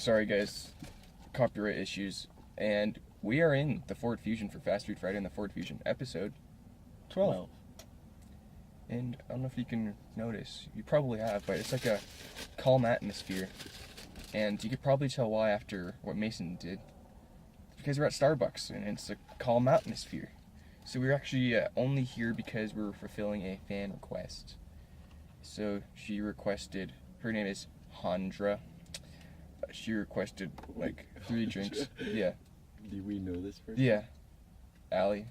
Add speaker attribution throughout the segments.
Speaker 1: Sorry guys, copyright issues. And we are in the Ford Fusion for Fast Food Friday in the Ford Fusion, episode 12. And I don't know if you can notice, you probably have, but it's like a calm atmosphere. And you could probably tell why after what Mason did. Because we're at Starbucks and it's a calm atmosphere. So we're actually only here because we're fulfilling a fan request. So she requested, her name is Handra. She requested like 3 drinks. Yeah.
Speaker 2: Do we know this person?
Speaker 1: Yeah. Ali.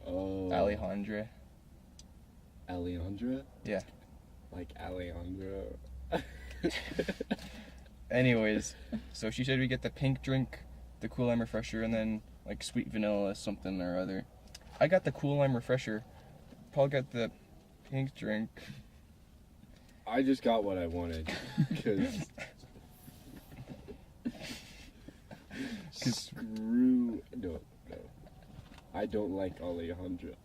Speaker 2: Oh.
Speaker 1: Alejandra.
Speaker 2: Alejandra?
Speaker 1: Yeah.
Speaker 2: Like Alejandra.
Speaker 1: Anyways, so she said we get the pink drink, the Cool Lime Refresher, and then like sweet vanilla something or other. I got the Cool Lime Refresher. Paul got the pink drink.
Speaker 2: I just got what I wanted. Because screw. No. I don't like Alejandra.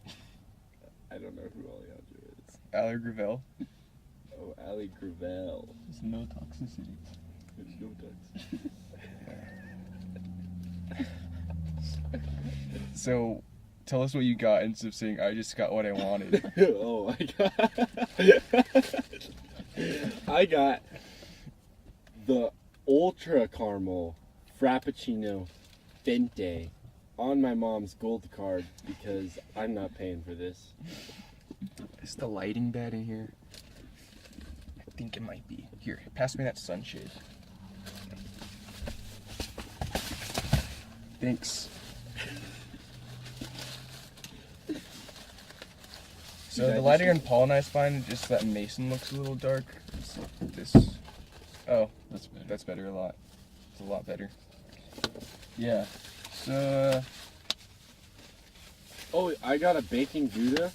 Speaker 2: I don't know who Alejandra is.
Speaker 1: Ali Gravel.
Speaker 2: Oh, Ali Gravel.
Speaker 3: There's no toxicity.
Speaker 2: There's no ducks.
Speaker 1: So, tell us what you got instead of saying I just got what I wanted.
Speaker 2: Oh, I got the Ultra Caramel Frappuccino Venti on my mom's gold card because I'm not paying for this.
Speaker 1: Is the lighting bad in here? I think it might be. Here, pass me that sunshade. Thanks. So the lighting on Paul and I's fine, just that Mason looks a little dark. This, oh, that's better a lot. It's a lot better. Yeah. So.
Speaker 2: Oh, I got a bacon Gouda.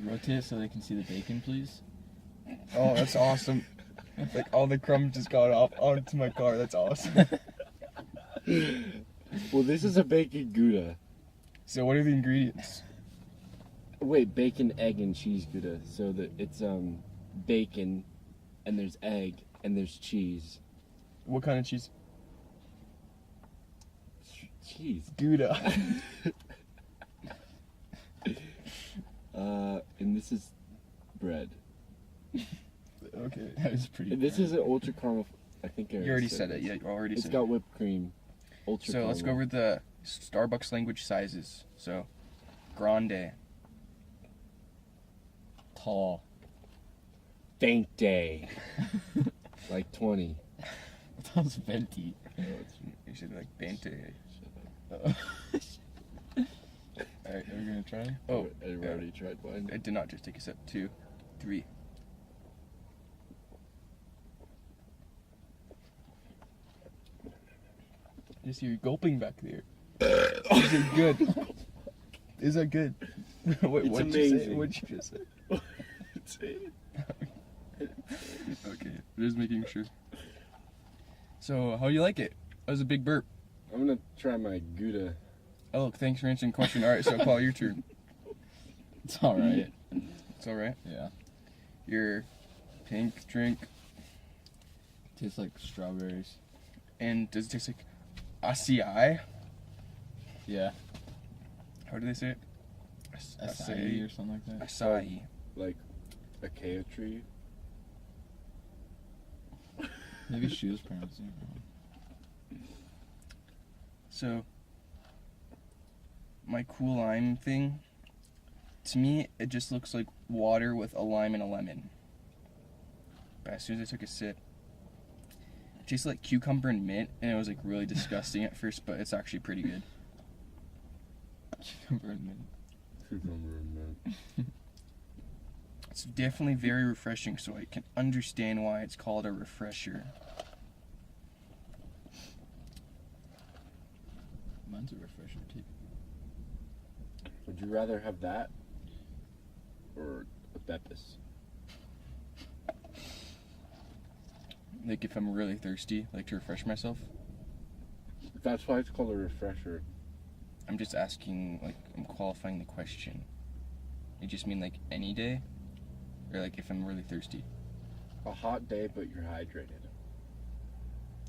Speaker 3: Rotate so they can see the bacon, please.
Speaker 1: Oh, that's awesome. Like all the crumbs just got off onto my car. That's awesome.
Speaker 2: Well, this is a bacon Gouda.
Speaker 1: So what are the ingredients?
Speaker 2: Wait, bacon, egg, and cheese Gouda. So that it's bacon, and there's egg, and there's cheese.
Speaker 1: What kind of cheese?
Speaker 2: Cheese.
Speaker 1: Gouda.
Speaker 2: And this is bread.
Speaker 1: Okay.
Speaker 3: That was pretty.
Speaker 2: And this is an ultra caramel. I think I
Speaker 1: You already said it. Yeah, you already
Speaker 2: It's
Speaker 1: said
Speaker 2: got
Speaker 1: it.
Speaker 2: whipped cream. Ultra
Speaker 1: So let's go
Speaker 2: caramel.
Speaker 1: over the Starbucks language sizes. So, grande.
Speaker 3: Tall.
Speaker 2: Thank day. Like 20.
Speaker 3: That was venti.
Speaker 1: You should like bente.
Speaker 3: Alright, are we gonna try?
Speaker 1: Oh,
Speaker 2: I've already tried one.
Speaker 1: I did not just take a sip. 2, 3. Just you're gulping back there. Is it good? Is that good? Wait,
Speaker 2: It's
Speaker 1: what'd you say?
Speaker 2: amazing.
Speaker 1: What'd you just say? Okay, just making sure. So, how do you like it? That was a big burp.
Speaker 2: I'm gonna try my Gouda.
Speaker 1: Oh, thanks for answering the question. All right, so Paul, your turn.
Speaker 3: It's alright.
Speaker 1: It's all right.
Speaker 3: Yeah.
Speaker 1: Your pink drink,
Speaker 3: Tastes like strawberries.
Speaker 1: and does it taste like acai?
Speaker 3: Yeah.
Speaker 1: How do they say it?
Speaker 3: Acai or something like that.
Speaker 1: Acai.
Speaker 2: Like a kea tree.
Speaker 3: Maybe she was pronouncing it wrong.
Speaker 1: So, my Cool Lime thing, to me, it just looks like water with a lime and a lemon. But as soon as I took a sip, it tasted like cucumber and mint, and it was like really disgusting at first, but it's actually pretty good.
Speaker 3: Cucumber and mint.
Speaker 2: Cucumber and mint.
Speaker 1: It's definitely very refreshing, so I can understand why it's called a refresher.
Speaker 3: Mine's a refresher too.
Speaker 2: Would you rather have that or a Beppis?
Speaker 1: Like if I'm really thirsty, like to refresh myself.
Speaker 2: That's why it's called a refresher.
Speaker 1: I'm just asking, like, I'm qualifying the question. You just mean like any day? or like if I'm really thirsty.
Speaker 2: A hot day, but you're hydrated.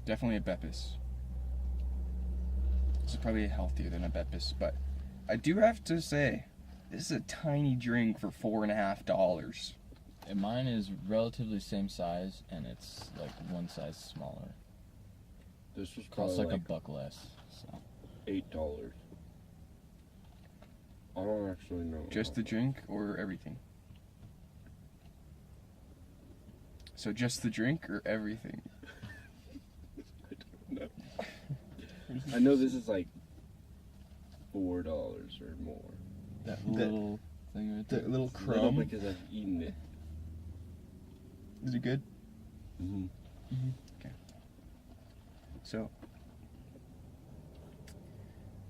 Speaker 1: Definitely a Beppis. This is probably healthier than a Beppis, but I do have to say, this is a tiny drink for $4.50.
Speaker 3: And mine is relatively same size, and it's like one size smaller.
Speaker 2: This was
Speaker 3: Costs
Speaker 2: probably
Speaker 3: like $1 less. So.
Speaker 2: $8. I don't actually know.
Speaker 1: Just the drink or everything? So just the drink or everything?
Speaker 2: I don't know. I know this is like $4 or more.
Speaker 3: That little thing right there.
Speaker 1: The little
Speaker 2: Little
Speaker 1: crumb.
Speaker 2: because I've eaten it.
Speaker 1: Is it good?
Speaker 2: Mm-hmm.
Speaker 1: Okay. So,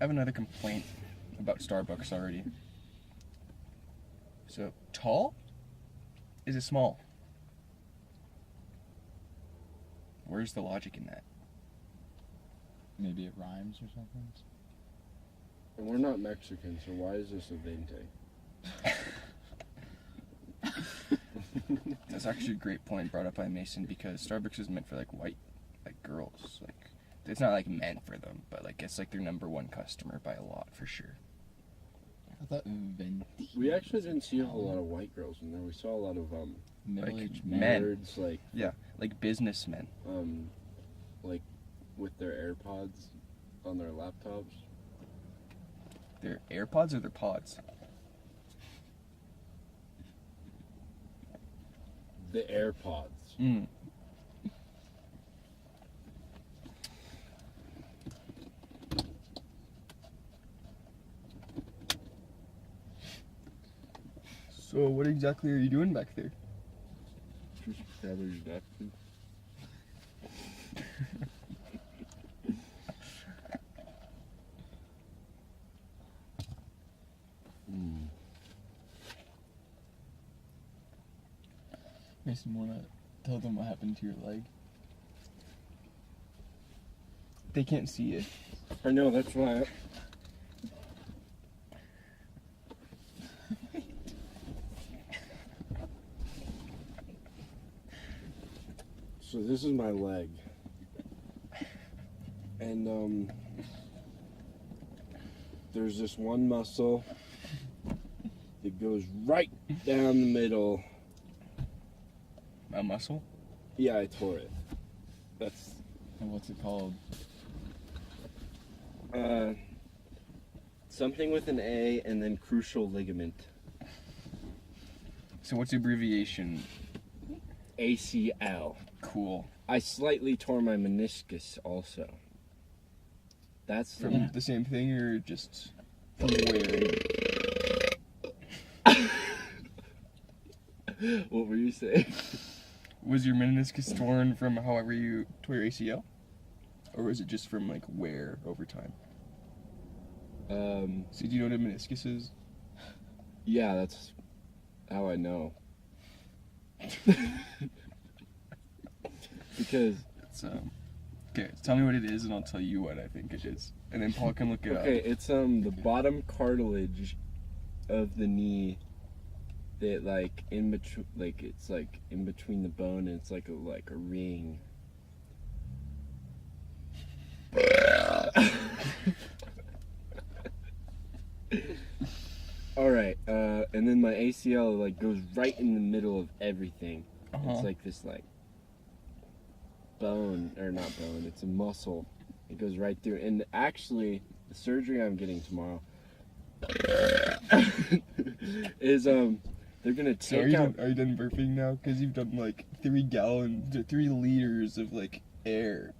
Speaker 1: I have another complaint about Starbucks already. So, tall? Is it small? Where's the logic in that?
Speaker 3: Maybe it rhymes or something.
Speaker 2: And we're not Mexican, so why is this a vente?
Speaker 1: That's actually a great point brought up by Mason, because Starbucks is meant for like white, like girls. Like, it's not like meant for them, but like it's like their number one customer by a lot for sure.
Speaker 3: I thought venti.
Speaker 2: We actually didn't see a whole lot of white girls in there. We saw a lot of
Speaker 3: Middle-aged
Speaker 1: men.
Speaker 3: men.
Speaker 2: nerds
Speaker 1: Like businessmen.
Speaker 2: like with their AirPods on their laptops.
Speaker 1: Their AirPods or their pods?
Speaker 2: The AirPods.
Speaker 1: Mm. So what exactly are you doing back there?
Speaker 2: Just cabbage napkin.
Speaker 3: Mason, wanna tell them what happened to your leg?
Speaker 1: They can't see it.
Speaker 2: I know, that's why. So this is my leg. And there's this one muscle that goes right down the middle.
Speaker 1: A muscle?
Speaker 2: Yeah, I tore it. That's
Speaker 3: And what's it called?
Speaker 2: something with an A and then crucial ligament.
Speaker 1: So what's the abbreviation?
Speaker 2: ACL.
Speaker 1: Cool.
Speaker 2: I slightly tore my meniscus also. That's
Speaker 1: From the same thing or just from wearing?
Speaker 2: What were you saying?
Speaker 1: Was your meniscus torn from however you tore your ACL? Or was it just from like wear over time? So do you know what a meniscus is?
Speaker 2: Yeah, that's how I know. Because
Speaker 1: It's okay, tell me what it is and I'll tell you what I think it is. And then Paul can look it
Speaker 2: okay,
Speaker 1: up.
Speaker 2: it's the bottom cartilage of the knee that like in between, like it's like in between the bone, and it's like a ring. All right, and then my ACL like goes right in the middle of everything. It's like this like bone, or not bone, it's a muscle. It goes right through. And actually, the surgery I'm getting tomorrow is they're gonna
Speaker 1: So are
Speaker 2: take
Speaker 1: you,
Speaker 2: out.
Speaker 1: done, are you done burping now? Because you've done like 3 liters of like air.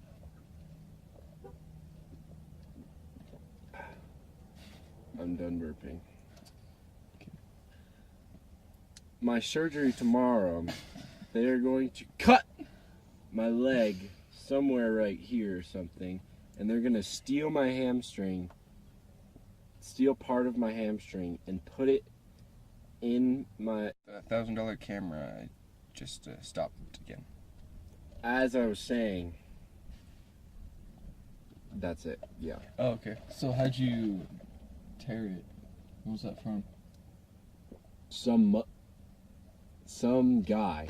Speaker 2: I'm done burping. My surgery tomorrow, they are going to cut my leg somewhere right here or something, and they're gonna steal my hamstring, steal part of my hamstring, and put it in my.
Speaker 1: $1,000 camera just stopped again.
Speaker 2: As I was saying, that's it. Yeah.
Speaker 1: Oh, okay.
Speaker 3: So how'd you tear it? What was that from?
Speaker 2: some guy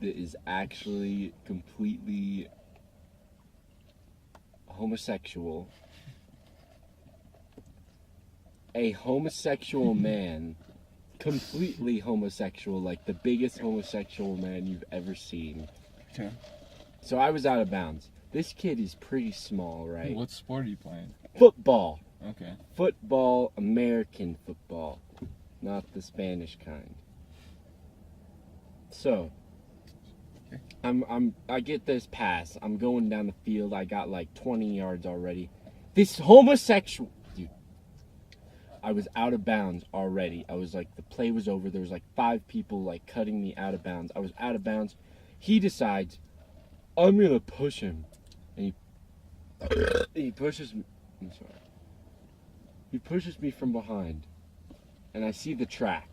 Speaker 2: that is actually completely homosexual, a homosexual man, completely homosexual, like the biggest homosexual man you've ever seen.
Speaker 1: Okay.
Speaker 2: So I was out of bounds. This kid is pretty small, right?
Speaker 3: What sport are you playing?
Speaker 2: Football.
Speaker 3: Okay.
Speaker 2: Football, American football, not the Spanish kind. So, I get this pass. I'm going down the field. I got like 20 yards already. This homosexual dude. I was out of bounds already. I was like, the play was over. There was like 5 people like cutting me out of bounds. I was out of bounds. He decides, I'm gonna push him, and he pushes me. I'm sorry. He pushes me from behind, and I see the track.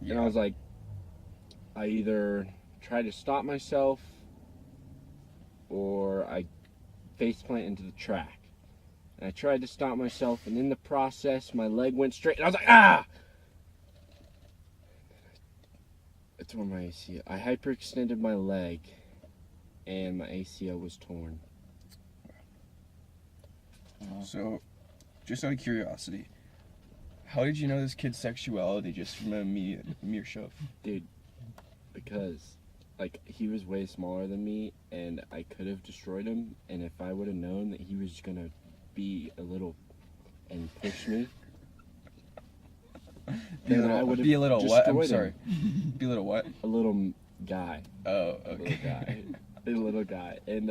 Speaker 2: And I was like, I either try to stop myself or I faceplant into the track. And I tried to stop myself, and in the process, my leg went straight, and I was like, ah! I tore my ACL. I hyperextended my leg, and my ACL was torn.
Speaker 1: So, just out of curiosity, how did you know this kid's sexuality just from a mere shove?
Speaker 2: Dude, because, like, he was way smaller than me, and I could have destroyed him, and if I would have known that he was gonna be a little and push me, then I would have
Speaker 1: Be a little what? I'm
Speaker 2: destroyed
Speaker 1: sorry.
Speaker 2: him.
Speaker 1: Be a little what?
Speaker 2: A little guy.
Speaker 1: Oh,
Speaker 2: A little
Speaker 1: okay.
Speaker 2: guy. A little guy. And,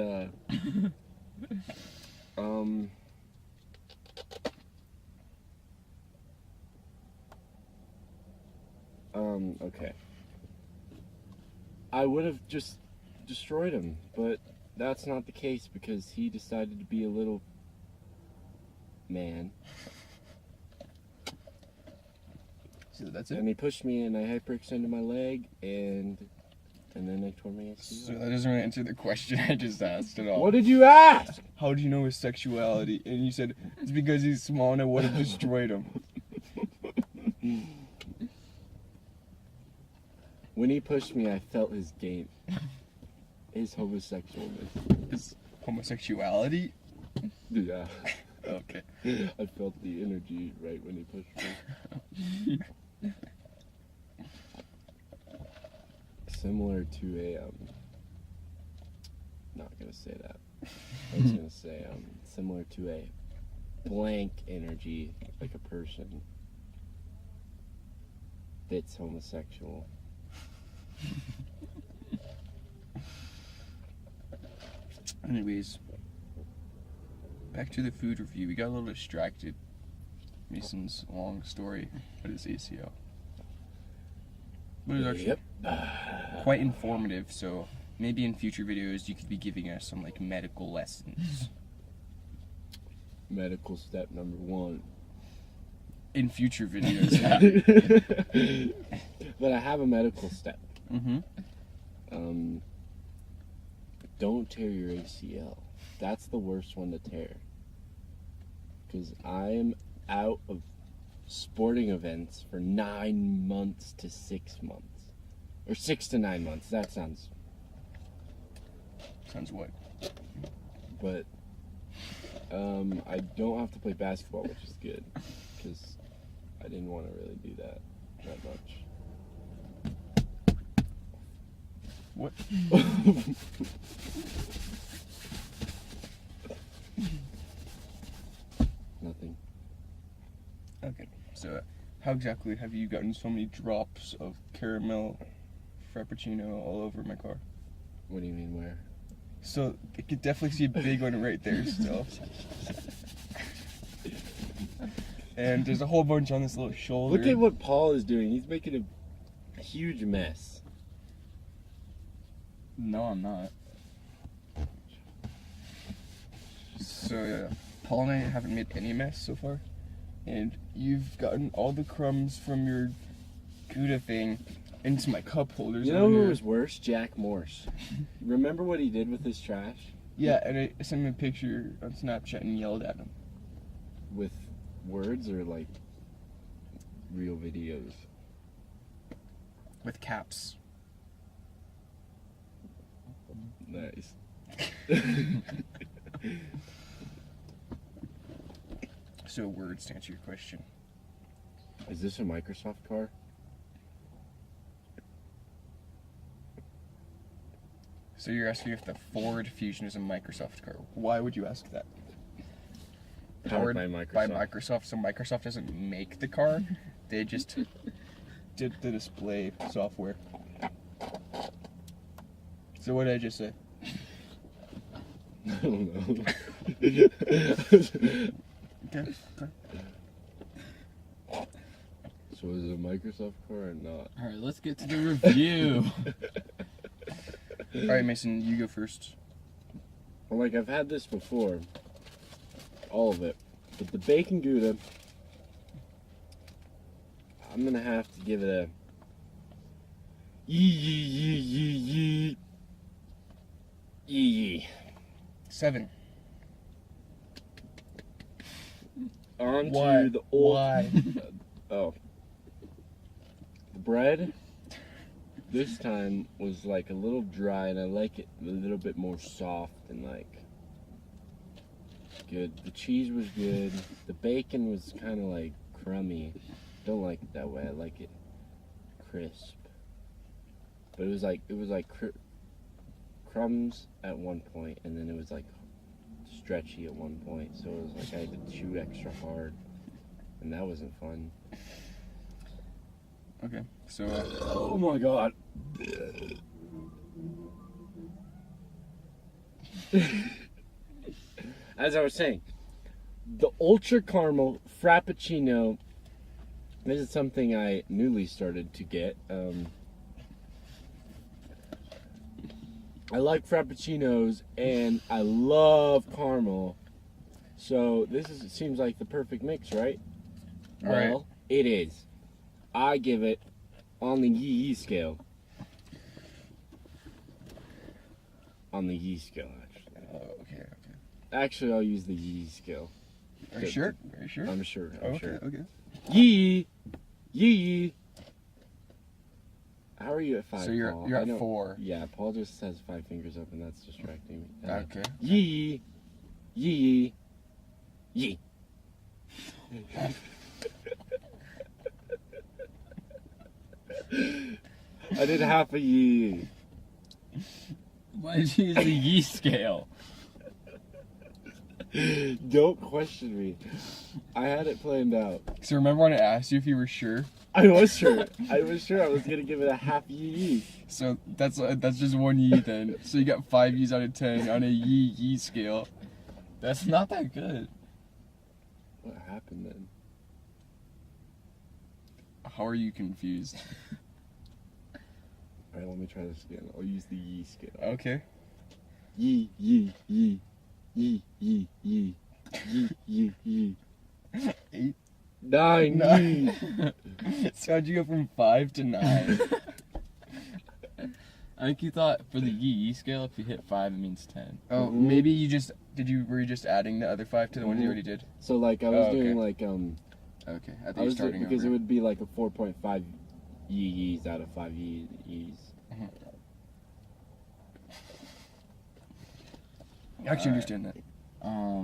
Speaker 2: okay. I would have just destroyed him, but that's not the case because he decided to be a little man.
Speaker 1: So that's it?
Speaker 2: And he pushed me and I hyperextended my leg and then I tore my ACL.
Speaker 1: So that doesn't really answer the question I just asked at all.
Speaker 2: What did you ask?
Speaker 1: How do you know his sexuality? And you said it's because he's small and I would have destroyed him.
Speaker 2: When he pushed me, I felt his game. His homosexualness.
Speaker 1: His homosexuality?
Speaker 2: Yeah.
Speaker 1: Okay.
Speaker 2: I felt the energy right when he pushed me. Similar to a, not gonna say that. I was gonna say, similar to a blank energy, like a person that's homosexual.
Speaker 1: Anyways, back to the food review. We got a little distracted. Mason's long story about his ACL. But it was actually quite informative, so maybe in future videos you could be giving us some like medical lessons.
Speaker 2: Medical step number 1.
Speaker 1: In future videos.
Speaker 2: But I have a medical step.
Speaker 1: Mm-hmm.
Speaker 2: Don't tear your ACL. That's the worst one to tear. Because I am out of sporting events for 9 months to 6 months. Or 6 to 9 months. That sounds...
Speaker 1: Sounds what?
Speaker 2: But I don't have to play basketball, which is good. Because I didn't want to really do that much.
Speaker 1: What?
Speaker 2: Nothing.
Speaker 1: Okay, so how exactly have you gotten so many drops of caramel frappuccino all over my car?
Speaker 2: What do you mean, where?
Speaker 1: So I could definitely see a big one right there still. And there's a whole bunch on this little shoulder.
Speaker 2: Look at what Paul is doing. He's making a huge mess.
Speaker 3: No, I'm not.
Speaker 1: So yeah, Paul and I haven't made any mess so far. And you've gotten all the crumbs from your Gouda thing into my cup holders.
Speaker 2: You know
Speaker 1: over
Speaker 2: who
Speaker 1: here.
Speaker 2: was worse? Jack Morse. Remember what he did with his trash?
Speaker 1: Yeah, and I sent him a picture on Snapchat and yelled at him.
Speaker 2: With words or like real videos?
Speaker 1: With caps.
Speaker 2: Nice.
Speaker 1: So words to answer your question.
Speaker 2: Is this a Microsoft car?
Speaker 1: So you're asking if the Ford Fusion is a Microsoft car. Why would you ask that?
Speaker 2: Powered by Microsoft.
Speaker 1: By Microsoft. So Microsoft doesn't make the car. They just did the display software. So what did I just say?
Speaker 2: I don't know.
Speaker 1: Okay.
Speaker 2: So is it a Microsoft car or not?
Speaker 3: All right, let's get to the review.
Speaker 1: All right, Mason, you go first.
Speaker 2: Well, like I've had this before, all of it, but the bacon Gouda, I'm gonna have to give it a yee.
Speaker 1: 7.
Speaker 2: On
Speaker 1: Why?
Speaker 2: to the old.
Speaker 1: Why?
Speaker 2: Oh, the bread this time was like a little dry, and I like it a little bit more soft and like good. The cheese was good. The bacon was kind of like crummy. Don't like it that way. I like it crisp. But it was like crumbs at one point, and then it was like stretchy at one point. So it was like I had to chew extra hard, and that wasn't fun.
Speaker 1: Okay. So
Speaker 2: Oh my god. As I was saying, the ultra caramel frappuccino. This is something I newly started to get. I like frappuccinos and I love caramel. So seems like the perfect mix, right?
Speaker 1: Right.
Speaker 2: Well, it is. I give it on the yee scale. On the yee scale, actually.
Speaker 1: okay.
Speaker 2: Actually, I'll use the yee scale.
Speaker 1: Are you sure? Are you sure?
Speaker 2: I'm sure. I'm sure.
Speaker 1: Okay.
Speaker 2: Yee. How are you at 5?
Speaker 1: So you're
Speaker 2: Paul?
Speaker 1: you're
Speaker 2: I
Speaker 1: at
Speaker 2: know-
Speaker 1: 4.
Speaker 2: Yeah, Paul just has 5 fingers up, and that's distracting me.
Speaker 1: Okay.
Speaker 2: Yee. I did half a yee.
Speaker 3: Why did you use the yeast scale?
Speaker 2: Don't question me. I had it planned out.
Speaker 1: So remember when I asked you if you were sure?
Speaker 2: I was sure. I was gonna give it a half yee.
Speaker 1: So that's just 1 yee then. So you got 5 yees out of 10 on a yee scale.
Speaker 3: That's not that good.
Speaker 2: What happened then?
Speaker 1: How are you confused?
Speaker 2: All right, let me try this again. I'll use the yee scale.
Speaker 1: Okay.
Speaker 2: Yee.
Speaker 1: 8.
Speaker 2: 9 yee.
Speaker 1: So how'd you go from 5 to 9?
Speaker 3: I think you thought for the yee scale, if you hit 5, it means 10.
Speaker 1: Oh,
Speaker 2: Mhm.
Speaker 1: maybe were you just adding the other 5 to the ones you
Speaker 2: Mhm.
Speaker 1: already did?
Speaker 2: So like I was
Speaker 1: Oh, okay.
Speaker 2: doing like
Speaker 1: Okay, I
Speaker 2: I
Speaker 1: thought you were
Speaker 2: was doing,
Speaker 1: starting
Speaker 2: because
Speaker 1: over.
Speaker 2: it would be like a 4.5 yees out of 5 yees.
Speaker 1: I actually understand that.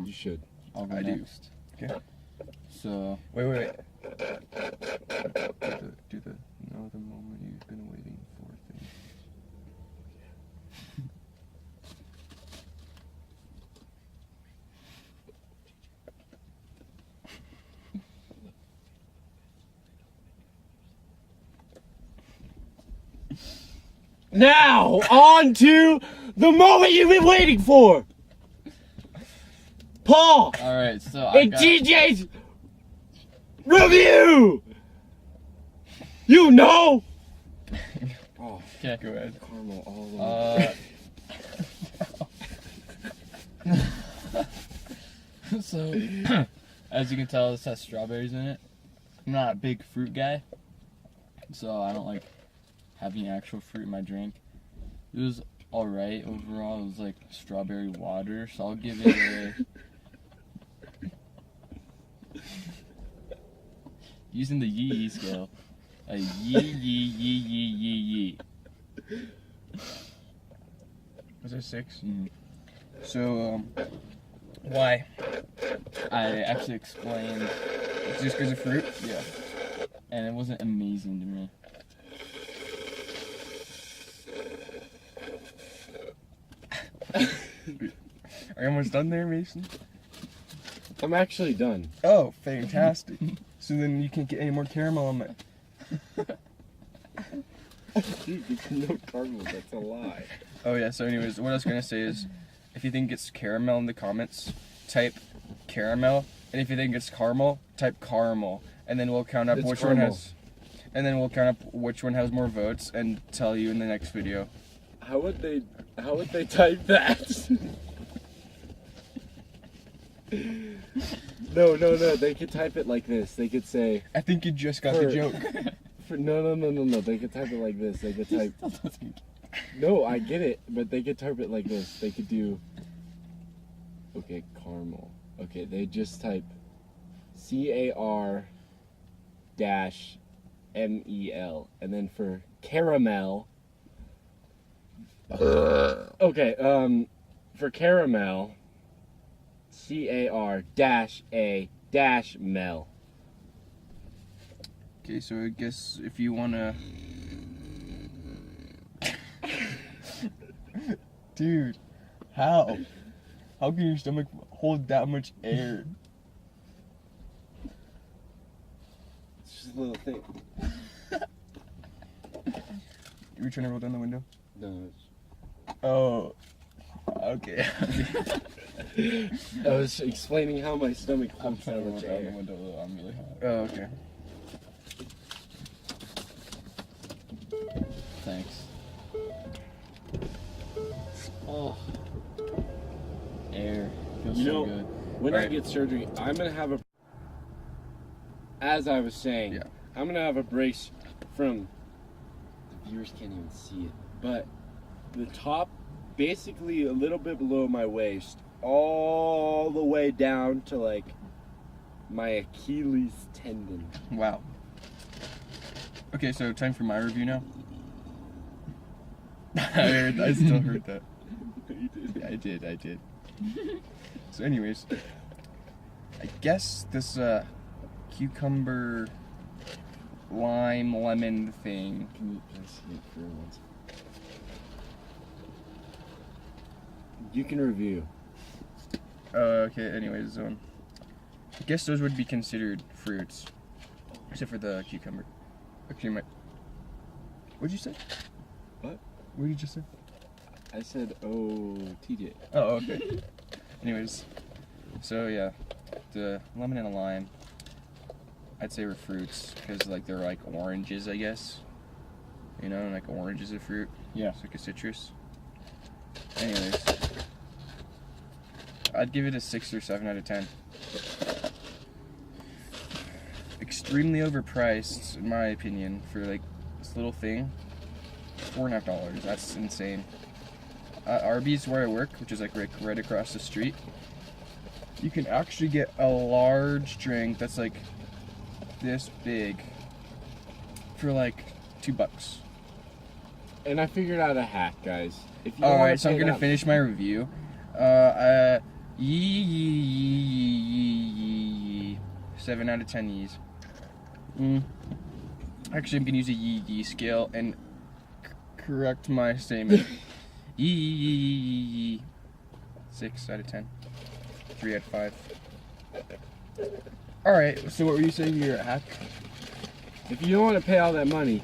Speaker 2: You should.
Speaker 3: I'll go
Speaker 1: I do.
Speaker 3: next.
Speaker 1: Okay.
Speaker 3: So,
Speaker 1: Wait. Do the know the moment you've been waiting for thing.
Speaker 2: Now on to the moment you've been waiting for. Paul
Speaker 3: all right. So I
Speaker 2: and
Speaker 3: got.
Speaker 2: TJ's review. You know. Oh,
Speaker 3: Okay.
Speaker 1: Go ahead.
Speaker 2: caramel all over.
Speaker 3: So, as you can tell, this has strawberries in it. I'm not a big fruit guy, so I don't like having actual fruit in my drink. It was alright overall. It was like strawberry water, so I'll give it a using the yee scale. A yee.
Speaker 1: Was it 6?
Speaker 3: Mhm.
Speaker 1: So, why?
Speaker 3: I actually explained,
Speaker 1: Just because of fruit?
Speaker 3: yeah, and it wasn't amazing to me.
Speaker 1: Are you almost done there, Mason?
Speaker 2: I'm actually done.
Speaker 1: Oh, fantastic. So then you can't get any more caramel on my...
Speaker 2: Dude, it's no caramel. That's a lie.
Speaker 1: Oh yeah, so anyways, what I was going to say is, if you think it's caramel in the comments, type caramel. And if you think it's caramel, type caramel. And then we'll count up
Speaker 2: It's
Speaker 1: which
Speaker 2: caramel.
Speaker 1: one has... And then we'll count up which one has more votes and tell you in the next video.
Speaker 2: How would they type that? No. They could type it like this. They could say,
Speaker 1: I think you just got the
Speaker 2: For-
Speaker 1: joke.
Speaker 2: no. They could type it like this. They could type. No, I get it, but they could type it like this. They could do. Okay, caramel. Okay, they just type CAR-MEL, and then for caramel. Okay, for caramel, CAR-A-mel.
Speaker 1: Okay, so I guess if you wanna... Dude, how? How can your stomach hold that much air?
Speaker 2: It's just a little thing.
Speaker 1: You were trying to roll down the window?
Speaker 2: No, it's...
Speaker 1: Oh, okay.
Speaker 2: I was explaining how my stomach
Speaker 3: I'm
Speaker 2: holds
Speaker 3: trying
Speaker 2: so
Speaker 3: to roll
Speaker 2: much
Speaker 3: down the
Speaker 2: air.
Speaker 3: window. I'm really hot.
Speaker 1: Oh, okay.
Speaker 3: Thanks. Oh, air feels
Speaker 2: You
Speaker 3: so
Speaker 2: know-
Speaker 3: good.
Speaker 2: When I
Speaker 1: Right.
Speaker 2: get surgery, I'm gonna have a. As I was saying,
Speaker 1: Yeah.
Speaker 2: I'm gonna have a brace from. The viewers can't even see it, but the top, basically a little bit below my waist, all the way down to like my Achilles tendon.
Speaker 1: Wow. Okay, so time for my review now. I still heard that. Yeah, I did. So anyways, I guess this cucumber lime lemon thing.
Speaker 2: Can you see it for once? You can review.
Speaker 1: Okay, anyways, I guess those would be considered fruits. Except for the cucumber. Actually, what'd you say?
Speaker 2: What?
Speaker 1: What did you just say?
Speaker 2: I said, oh, TJ.
Speaker 1: Oh, okay. Anyways, so yeah, the lemon and the lime, I'd say were fruits because like they're like oranges, I guess. You know, like orange is a fruit.
Speaker 3: Yeah.
Speaker 1: It's like a citrus. Anyways, I'd give it a 6 or 7 out of 10. Extremely overpriced, in my opinion, for like this little thing. $4.50. That's insane. Arby's, where I work, which is like right across the street, you can actually get a large drink that's like this big for like $2.
Speaker 2: And I figured out a hack, guys. If you don't
Speaker 1: All
Speaker 2: wanna
Speaker 1: right, so I'm
Speaker 2: pay
Speaker 1: gonna
Speaker 2: that-
Speaker 1: finish my review. Yee. 7 out of 10 yees. Actually, I'm gonna use a yee scale and correct my statement. Yee. 6 out of 10. 3 out of 5. All right. So what were you saying? You're a hack.
Speaker 2: If you don't want to pay all that money,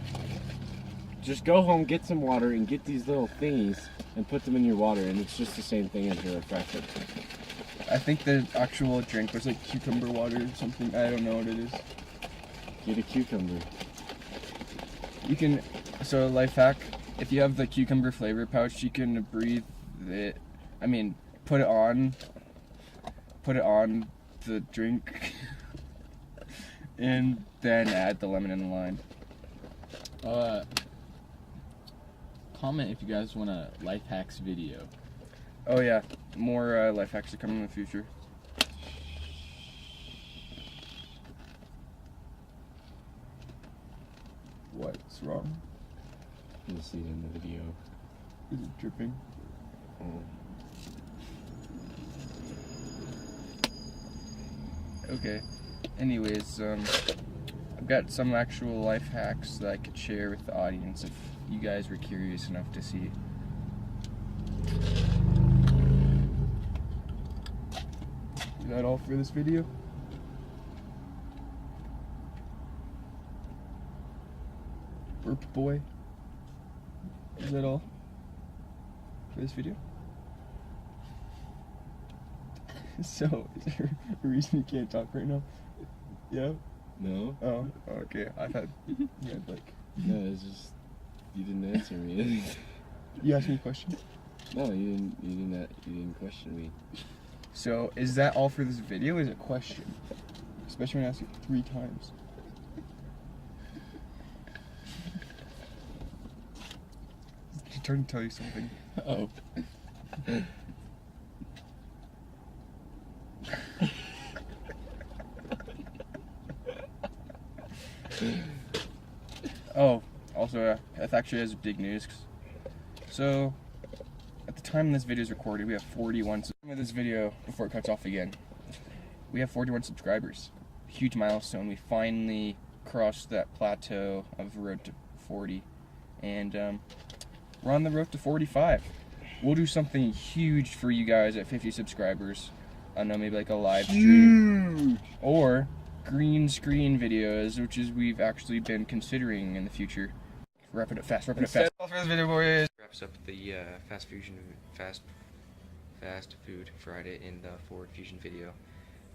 Speaker 2: just go home, get some water, and get these little thingies and put them in your water, and it's just the same thing as your refresher.
Speaker 1: I think the actual drink was like cucumber water or something. I don't know what it is.
Speaker 2: Get a cucumber.
Speaker 1: You can, so life hack, if you have the cucumber flavor pouch, you can breathe it, put it on the drink, and then add the lemon and the lime.
Speaker 3: Comment if you guys want a life hacks video.
Speaker 1: Oh yeah, more life hacks to come in the future. What's wrong?
Speaker 2: You'll see it in the video.
Speaker 1: Is it dripping?
Speaker 2: Oh.
Speaker 1: Okay. Anyways, I've got some actual life hacks that I could share with the audience if you guys were curious enough to see. Is that all for this video? Burp boy. Is that all for this video? So, is there a reason you can't talk right now? Yeah?
Speaker 2: No?
Speaker 1: Oh, okay. I thought you had like...
Speaker 2: No, it's just you didn't answer me.
Speaker 1: You asked me a question?
Speaker 2: No, you didn't question me.
Speaker 1: So, is that all for this video? Is it a question? Especially when I ask you 3 times. She's trying to tell you something.
Speaker 3: Oh.
Speaker 1: Oh, also, Beth actually has big news. So, at the time this video is recorded, we have 41. With this video, before it cuts off again, we have 41 subscribers. Huge milestone. We finally crossed that plateau of the road to 40, and we're on the road to 45. We'll do something huge for you guys at 50 subscribers. I don't know, maybe like a live stream.
Speaker 2: Huge!
Speaker 1: Or green screen videos, which is we've actually been considering in the future. Wrapping it fast. All for this video, boys. Wraps up the fast food Friday in the Ford Fusion video.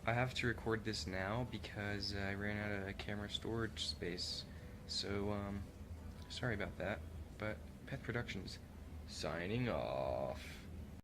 Speaker 1: I have to record this now because I ran out of camera storage space. So sorry about that. But Pet Productions signing off.